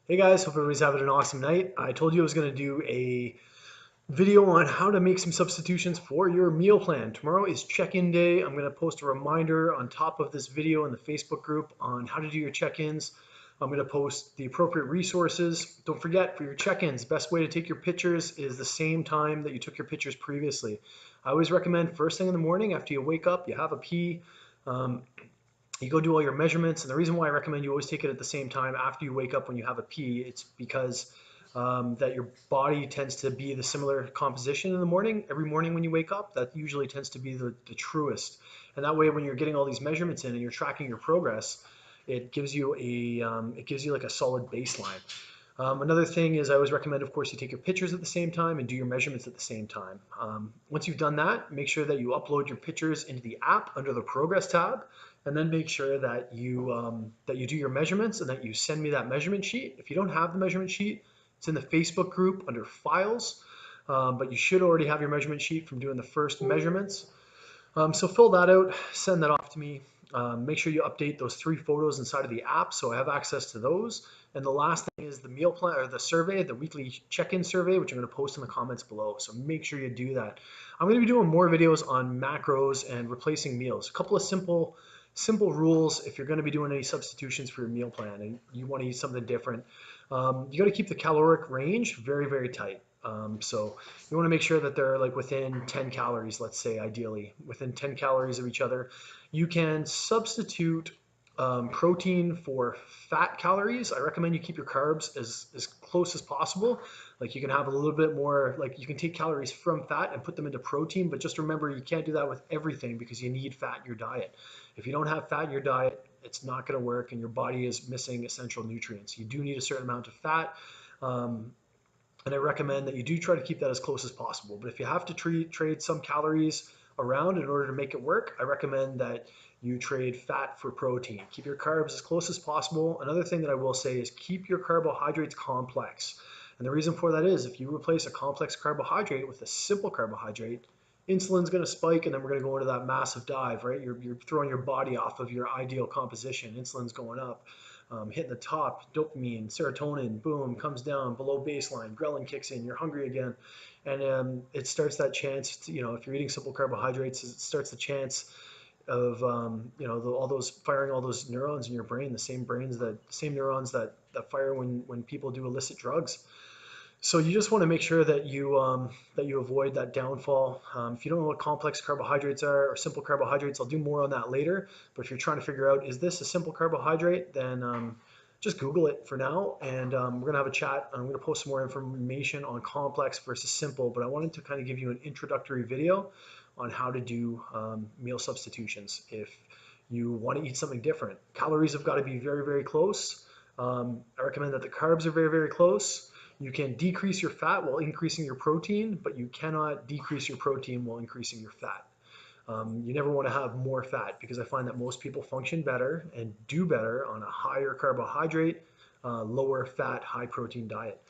Hey guys, hope everybody's having an awesome night. I told you I was going to do a video on how to make some substitutions for your meal plan. Tomorrow is check-in day. I'm going to post a reminder on top of this video in the Facebook group on how to do your check-ins. I'm going to post the appropriate resources. Don't forget, for your check-ins, best way to take your pictures is the same time that you took your pictures previously. I always recommend first thing in the morning after you wake up, you have a pee. Um, you go do all your measurements. And the reason why I recommend you always take it at the same time after you wake up when you have a pee, it's because that your body tends to be the similar composition in the morning. Every morning when you wake up, that usually tends to be the truest. And that way, when you're getting all these measurements in and you're tracking your progress, it gives you like a solid baseline. Another thing is I always recommend, of course, you take your pictures at the same time and do your measurements at the same time. Once you've done that, make sure that you upload your pictures into the app under the Progress tab, and then make sure that you do your measurements and that you send me that measurement sheet. If you don't have the measurement sheet, it's in the Facebook group under Files, but you should already have your measurement sheet from doing the first measurements. So fill that out, send that off to me. Make sure you update those 3 photos inside of the app so I have access to those. And the last thing is the meal plan or the survey, the weekly check-in survey, which I'm going to post in the comments below. So make sure you do that. I'm going to be doing more videos on macros and replacing meals. A couple of simple rules if you're going to be doing any substitutions for your meal plan and you want to eat something different. You got to keep the caloric range very tight. So you want to make sure that they're like within 10 calories, let's say, ideally within 10 calories of each other. You can substitute protein for fat calories. I recommend you keep your carbs as close as possible. Like you can have a little bit more, like you can take calories from fat and put them into protein, but just remember you can't do that with everything because you need fat in your diet. If you don't have fat in your diet, it's not going to work and your body is missing essential nutrients. You do need a certain amount of fat. Um, and I recommend that you do try to keep that as close as possible. But if you have to trade some calories around in order to make it work, I recommend that you trade fat for protein. Keep your carbs as close as possible. Another thing that I will say is keep your carbohydrates complex. And the reason for that is if you replace a complex carbohydrate with a simple carbohydrate, insulin's going to spike and then we're going to go into that massive dive, right? You're throwing your body off of your ideal composition. Insulin's going up, hitting the top, dopamine, serotonin, boom, comes down below baseline, ghrelin kicks in, you're hungry again. And it starts that chance, to, if you're eating simple carbohydrates, it starts the chance of, all those firing all those neurons in your brain, the same neurons that fire when people do illicit drugs. So you just want to make sure that you avoid that downfall. If you don't know what complex carbohydrates are or simple carbohydrates, I'll do more on that later. But if you're trying to figure out is this a simple carbohydrate, then just Google it for now, and we're gonna have a chat. I'm gonna post some more information on complex versus simple. But I wanted to kind of give you an introductory video on how to do meal substitutions if you want to eat something different. Calories have got to be very close. I recommend that the carbs are very close. You can decrease your fat while increasing your protein, but you cannot decrease your protein while increasing your fat. You never want to have more fat because I find that most people function better and do better on a higher carbohydrate, lower fat, high protein diet.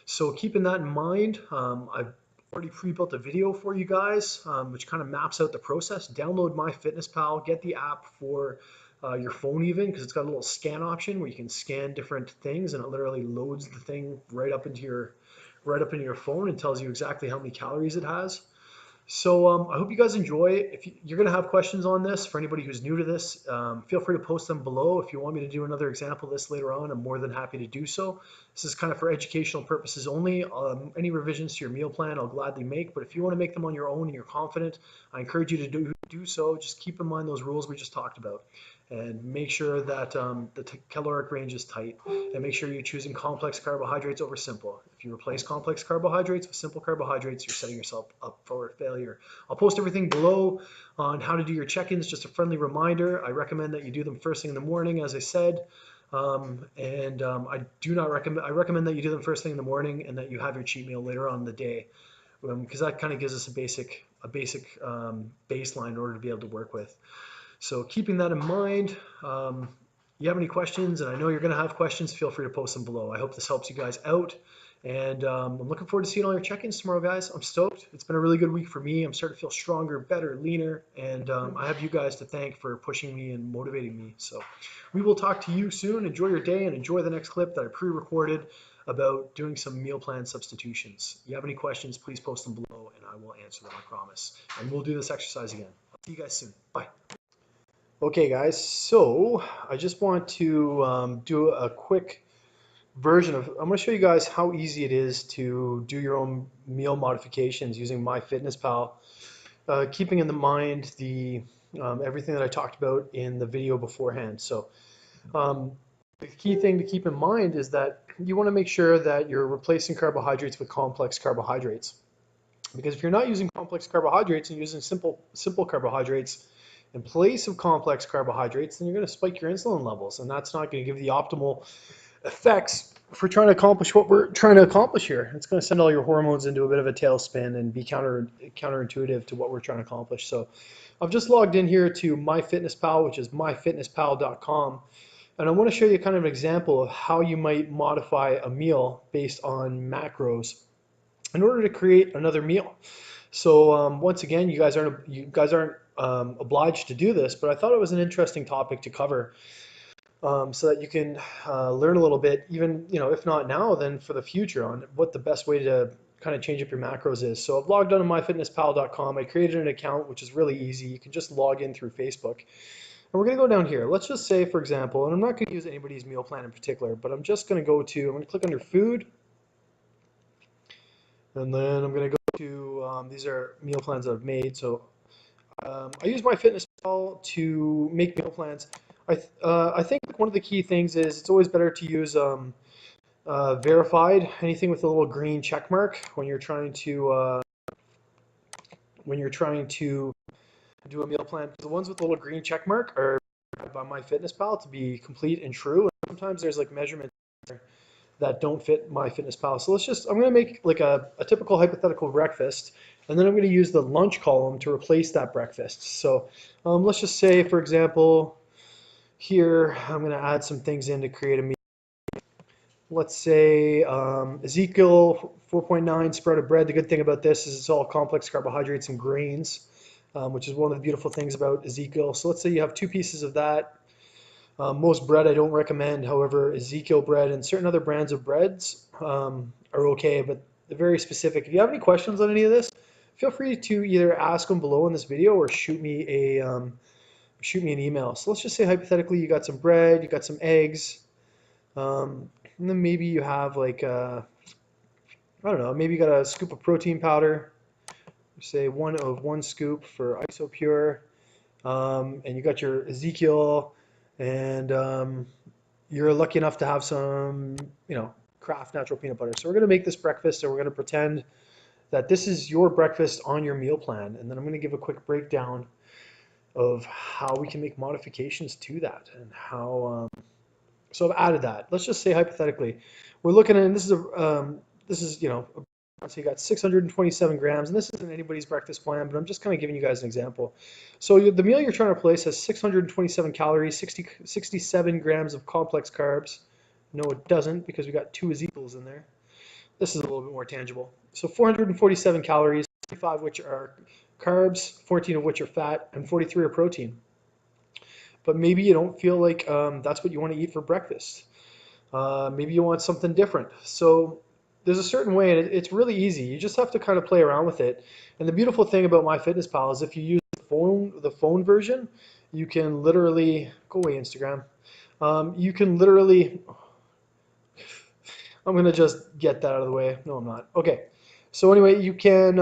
So keeping that in mind, I've already pre-built a video for you guys, which kind of maps out the process. Download MyFitnessPal, get the app for your phone even, because it's got a little scan option where you can scan different things, and it literally loads the thing right up into your phone and tells you exactly how many calories it has. So I hope you guys enjoy. If you're going to have questions on this, for anybody who's new to this, feel free to post them below. If you want me to do another example of this later on, I'm more than happy to do so. This is kind of for educational purposes only. Any revisions to your meal plan, I'll gladly make. But if you want to make them on your own and you're confident, I encourage you to do so. Just keep in mind those rules we just talked about. And make sure that the caloric range is tight. And make sure you're choosing complex carbohydrates over simple. If you replace complex carbohydrates with simple carbohydrates, you're setting yourself up for failure. I'll post everything below on how to do your check-ins. Just a friendly reminder. I recommend that you do them first thing in the morning, as I said. I do not recommend. I recommend that you do them first thing in the morning and that you have your cheat meal later on in the day, because that kind of gives us a basic baseline in order to be able to work with. So keeping that in mind, you have any questions, and I know you're going to have questions, feel free to post them below. I hope this helps you guys out. And I'm looking forward to seeing all your check-ins tomorrow, guys. I'm stoked. It's been a really good week for me. I'm starting to feel stronger, better, leaner, and I have you guys to thank for pushing me and motivating me. So we will talk to you soon. Enjoy your day and enjoy the next clip that I pre-recorded about doing some meal plan substitutions. If you have any questions, please post them below and I will answer them, I promise. And we'll do this exercise again. I'll see you guys soon. Bye. Okay, guys, so I just want to do a quick version of, I'm going to show you guys how easy it is to do your own meal modifications using MyFitnessPal, keeping in mind the everything that I talked about in the video beforehand. So the key thing to keep in mind is that you want to make sure that you're replacing carbohydrates with complex carbohydrates. Because if you're not using complex carbohydrates and using simple carbohydrates in place of complex carbohydrates, then you're going to spike your insulin levels, and that's not going to give the optimal effects for trying to accomplish what we're trying to accomplish here. It's going to send all your hormones into a bit of a tailspin and be counterintuitive to what we're trying to accomplish. So I've just logged in here to MyFitnessPal, which is myfitnesspal.com. And I want to show you kind of an example of how you might modify a meal based on macros in order to create another meal. So once again, you guys aren't obliged to do this, but I thought it was an interesting topic to cover, so that you can learn a little bit, even if not now, then for the future, on what the best way to kind of change up your macros is. So I've logged on to myfitnesspal.com. I created an account, which is really easy. You can just log in through Facebook. And we're going to go down here. Let's just say, for example, and I'm not going to use anybody's meal plan in particular, but I'm just going to I'm going to click under food. And then I'm going to go to, these are meal plans that I've made. So I use MyFitnessPal to make meal plans. I think one of the key things is it's always better to use verified, anything with a little green check mark when you're trying to do a meal plan. The ones with the little green check mark are by MyFitnessPal to be complete and true. And sometimes there's like measurements that don't fit MyFitnessPal. So I'm going to make like a typical hypothetical breakfast, and then I'm going to use the lunch column to replace that breakfast. So let's just say, for example, here I'm going to add some things in to create a meal. Let's say Ezekiel 4.9 sprouted bread. The good thing about this is it's all complex carbohydrates and grains, which is one of the beautiful things about Ezekiel. So let's say you have 2 pieces of that. Most bread I don't recommend. However, Ezekiel bread and certain other brands of breads are okay, but they're very specific. If you have any questions on any of this, feel free to either ask them below in this video or shoot me an email. So let's just say hypothetically you got some bread, you got some eggs, and then maybe you have like I don't know, maybe you got a scoop of protein powder. Say one scoop for Isopure, and you got your Ezekiel, and you're lucky enough to have some, Kraft natural peanut butter. So we're going to make this breakfast, and we're going to pretend that this is your breakfast on your meal plan, and then I'm going to give a quick breakdown of how we can make modifications to that and how. So I've added that. Let's just say hypothetically, we're looking at, and this is so you got 627 grams, and this isn't anybody's breakfast plan, but I'm just kind of giving you guys an example. So the meal you're trying to replace has 627 calories, 67 grams of complex carbs. No, it doesn't, because we got 2 Ezekiels in there. This is a little bit more tangible. So 447 calories, 25 of which are carbs, 14 of which are fat, and 43 are protein. But maybe you don't feel like that's what you want to eat for breakfast. Maybe you want something different. So there's a certain way, and it's really easy. You just have to kind of play around with it. And the beautiful thing about MyFitnessPal is if you use the phone version, you can literally go away, Instagram. You can literally. I'm gonna just get that out of the way. No, I'm not. Okay. So anyway, you can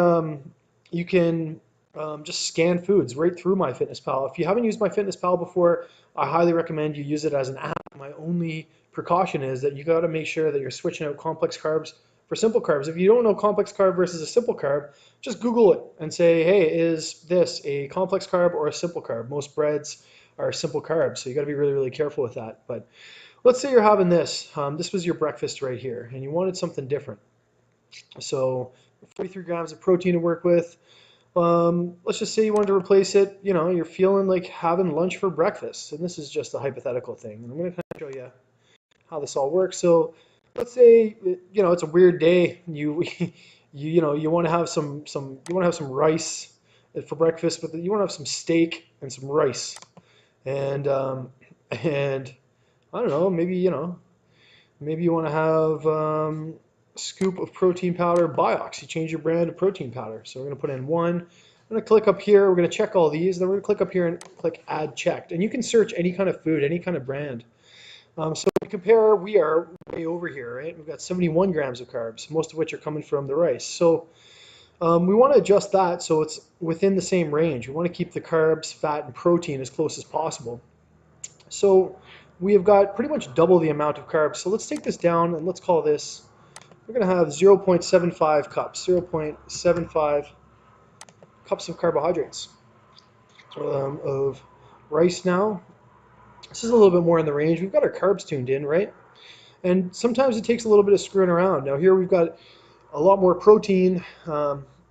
just scan foods right through MyFitnessPal. If you haven't used MyFitnessPal before, I highly recommend you use it as an app. My only precaution is that you got to make sure that you're switching out complex carbs for simple carbs. If you don't know complex carb versus a simple carb, just Google it and say, hey, is this a complex carb or a simple carb? Most breads are simple carbs, so you got to be really, really careful with that. But let's say you're having this. This was your breakfast right here, and you wanted something different. So 43 grams of protein to work with. Let's just say you wanted to replace it. You're feeling like having lunch for breakfast, and this is just a hypothetical thing. And I'm going to kind of show you how this all works. So let's say it's a weird day. You want to have you want to have some rice for breakfast, but you want to have some steak and some rice, and and I don't know, maybe you want to have a scoop of protein powder Biox. You change your brand to protein powder. So we're going to put in one. I'm going to click up here. We're going to check all these. Then we're going to click up here and click add checked. And you can search any kind of food, any kind of brand. So we compare, we are way over here, right? We've got 71 grams of carbs, most of which are coming from the rice. So we want to adjust that so it's within the same range. We want to keep the carbs, fat, and protein as close as possible. So we have got pretty much double the amount of carbs. So let's take this down and let's call this, we're going to have 0.75 cups, 0.75 cups of carbohydrates of rice now. This is a little bit more in the range. We've got our carbs tuned in, right? And sometimes it takes a little bit of screwing around. Now here we've got a lot more protein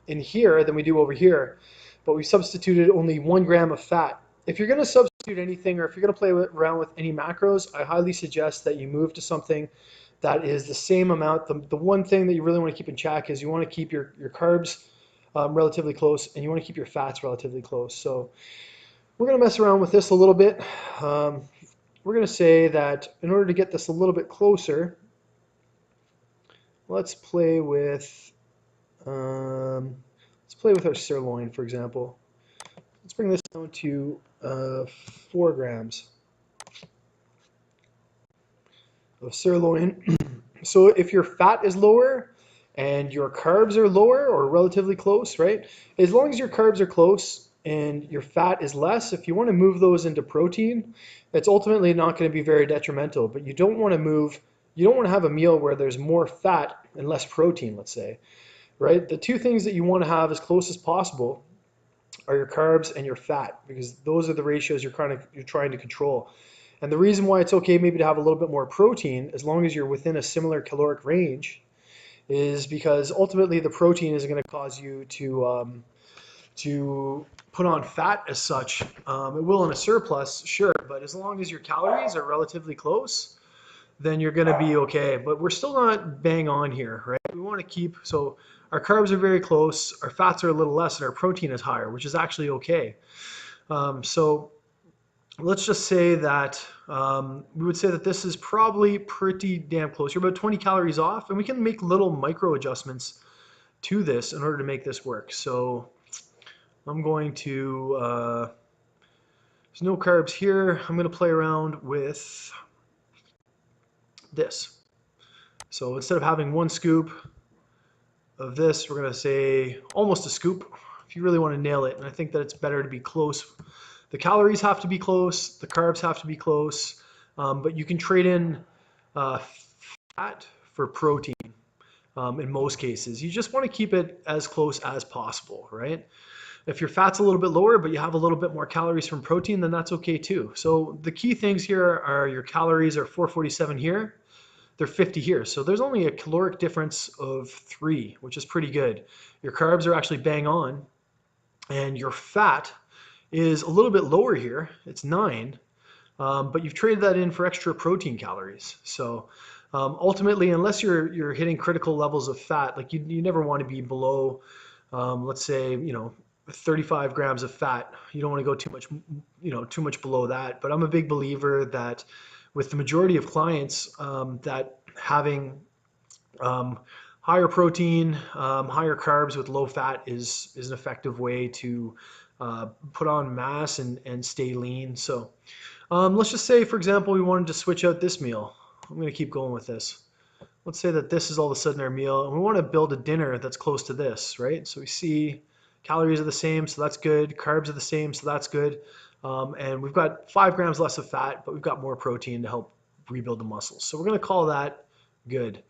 in here than we do over here, but we substituted only 1 gram of fat. If you're going to substitute anything, or if you're going to play around with any macros, I highly suggest that you move to something that is the same amount. The one thing that you really want to keep in check is you want to keep your carbs relatively close, and you want to keep your fats relatively close. So we're going to mess around with this a little bit. We're going to say that in order to get this a little bit closer, let's play with our sirloin, for example. Let's bring this down to 4 grams of sirloin. So if your fat is lower and your carbs are lower or relatively close, right? As long as your carbs are close and your fat is less, if you want to move those into protein, it's ultimately not going to be very detrimental. But you don't want to have a meal where there's more fat and less protein, let's say, right? The two things that you want to have as close as possible are your carbs and your fat, because those are the ratios you're trying to control. And the reason why it's okay maybe to have a little bit more protein, as long as you're within a similar caloric range, is because ultimately the protein isn't going to cause you to put on fat as such. It will in a surplus, sure, but as long as your calories are relatively close, then you're going to be okay. But we're still not bang on here, right? We want to keep, so our carbs are very close, our fats are a little less, and our protein is higher, which is actually okay. So let's just say that we would say that this is probably pretty damn close. You're about 20 calories off, and we can make little micro adjustments to this in order to make this work. So I'm going to, there's no carbs here. I'm going to play around with this. So instead of having 1 scoop of this, we're going to say almost a scoop if you really want to nail it. And I think that it's better to be close. The calories have to be close, the carbs have to be close, but you can trade in fat for protein in most cases. You just want to keep it as close as possible, right? If your fat's a little bit lower, but you have a little bit more calories from protein, then that's okay too. So the key things here are your calories are 447 here, they're 50 here. So there's only a caloric difference of 3, which is pretty good. Your carbs are actually bang on, and your fat is a little bit lower here. It's 9, but you've traded that in for extra protein calories. So ultimately, unless you're hitting critical levels of fat, like you never want to be below, let's say, 35 grams of fat. You don't want to go too much below that. But I'm a big believer that with the majority of clients, that having higher protein, higher carbs with low fat is an effective way to put on mass and stay lean. So let's just say, for example, we wanted to switch out this meal. I'm going to keep going with this. Let's say that this is all of a sudden our meal, and we want to build a dinner that's close to this, right? So we see calories are the same, so that's good. Carbs are the same, so that's good. And we've got 5 grams less of fat, but we've got more protein to help rebuild the muscles. So we're going to call that good.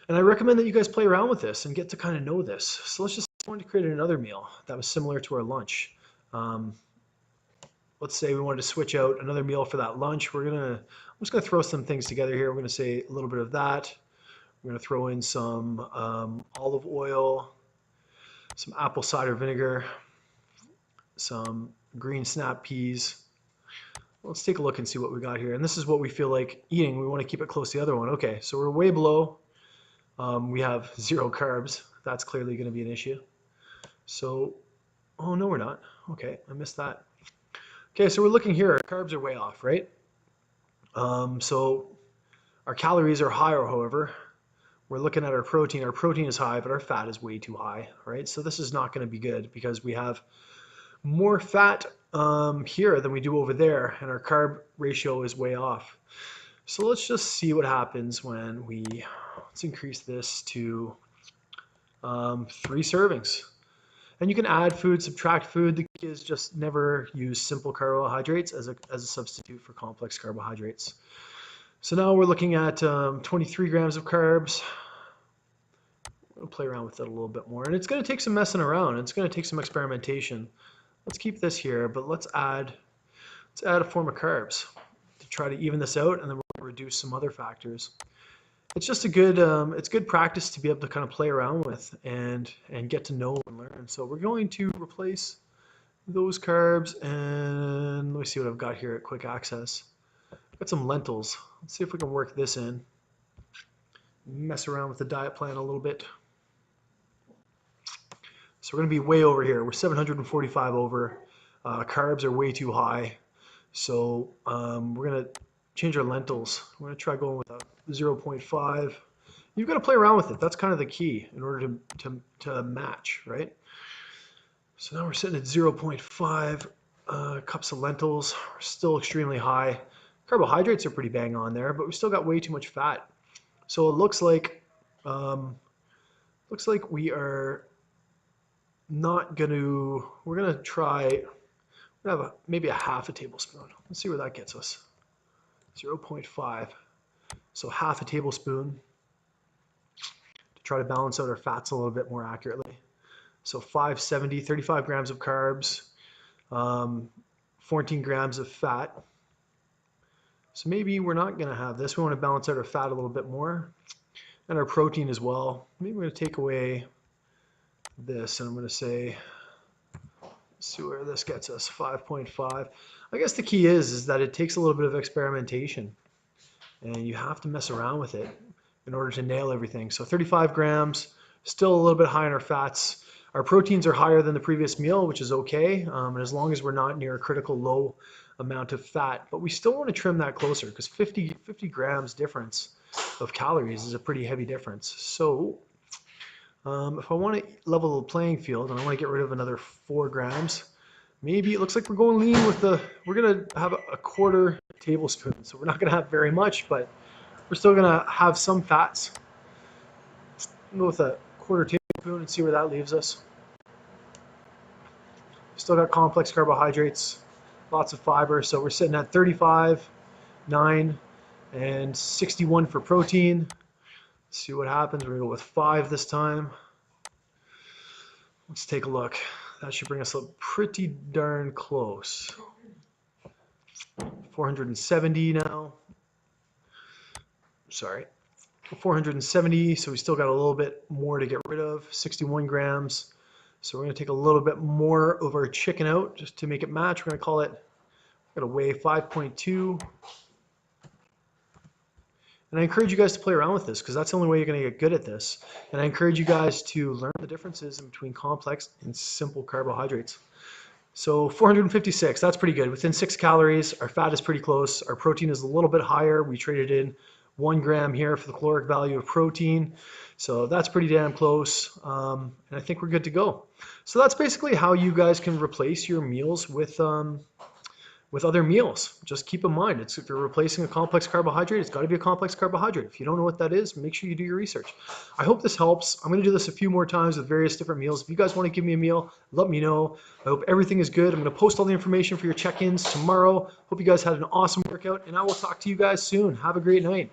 And I recommend that you guys play around with this and get to kind of know this. So let's just want to create another meal that was similar to our lunch. Let's say we wanted to switch out another meal for that lunch. I'm just gonna throw some things together here. We're gonna say a little bit of that. We're gonna throw in some olive oil, some apple cider vinegar, some green snap peas, Let's take a look and see what we got here. And this is what we feel like eating. We want to keep it close to the other one. Okay, so we're way below. We have 0 carbs. That's clearly going to be an issue. So, oh no, we're not. Okay, I missed that. Okay, so we're looking here. Our carbs are way off, right? So our calories are higher, however. We're looking at our protein. Our protein is high, but our fat is way too high, right? So this is not going to be good because we have more fat here than we do over there, and our carb ratio is way off. So let's just see what happens when let's increase this to 3 servings. And you can add food, subtract food. The key is just never use simple carbohydrates as a substitute for complex carbohydrates. So now we're looking at 23 grams of carbs. We'll play around with it a little bit more. And it's going to take some messing around. It's going to take some experimentation. Let's keep this here, but let's add a form of carbs to try to even this out, and then we'll reduce some other factors. It's just it's good practice to be able to kind of play around with and get to know and learn. So we're going to replace those carbs, and let me see what I've got here at quick access. I've got some lentils. Let's see if we can work this in. Mess around with the diet plan a little bit. So we're going to be way over here. We're 745 over. Carbs are way too high. So we're going to change our lentils. We're going to try going with a 0.5. You've got to play around with it. That's kind of the key in order to match, right? So now we're sitting at 0.5 cups of lentils. We're still extremely high. Carbohydrates are pretty bang on there, but we still got way too much fat. So it looks like we are not going to. We're going to try. We're going to have maybe a half a tablespoon. Let's see where that gets us. 0.5. So half a tablespoon to try to balance out our fats a little bit more accurately. So 570, 35 grams of carbs, 14 grams of fat. So maybe we're not going to have this. We want to balance out our fat a little bit more and our protein as well. Maybe we're going to take away this, and I'm going to say, let's see where this gets us, 5.5. I guess the key is that it takes a little bit of experimentation, and you have to mess around with it in order to nail everything. So 35 grams, still a little bit high in our fats. Our proteins are higher than the previous meal, which is okay, and as long as we're not near a critical low amount of fat. But we still want to trim that closer, because 50 grams difference of calories is a pretty heavy difference. So if I want to level the playing field and I want to get rid of another 4 grams, maybe it looks like we're going lean with we're going to have a quarter tablespoon. So we're not going to have very much, but we're still going to have some fats. Go with a quarter tablespoon and see where that leaves us. Still got complex carbohydrates, lots of fiber. So we're sitting at 35, 9, and 61 for protein. Let's see what happens. We're going to go with 5 this time. Let's take a look. That should bring us up pretty darn close. 470 now. Sorry. 470, so we still got a little bit more to get rid of. 61 grams. So we're going to take a little bit more of our chicken out just to make it match. We're going to call it, we're going to weigh 5.2. And I encourage you guys to play around with this, because that's the only way you're going to get good at this. And I encourage you guys to learn the differences in between complex and simple carbohydrates. So 456, that's pretty good. Within 6 calories, our fat is pretty close. Our protein is a little bit higher. We traded in 1 gram here for the caloric value of protein. So that's pretty damn close. And I think we're good to go. So that's basically how you guys can replace your meals with other meals. Just keep in mind, if you're replacing a complex carbohydrate, it's got to be a complex carbohydrate. If you don't know what that is, make sure you do your research. I hope this helps. I'm going to do this a few more times with various different meals. If you guys want to give me a meal, let me know. I hope everything is good. I'm going to post all the information for your check-ins tomorrow. Hope you guys had an awesome workout, and I will talk to you guys soon. Have a great night.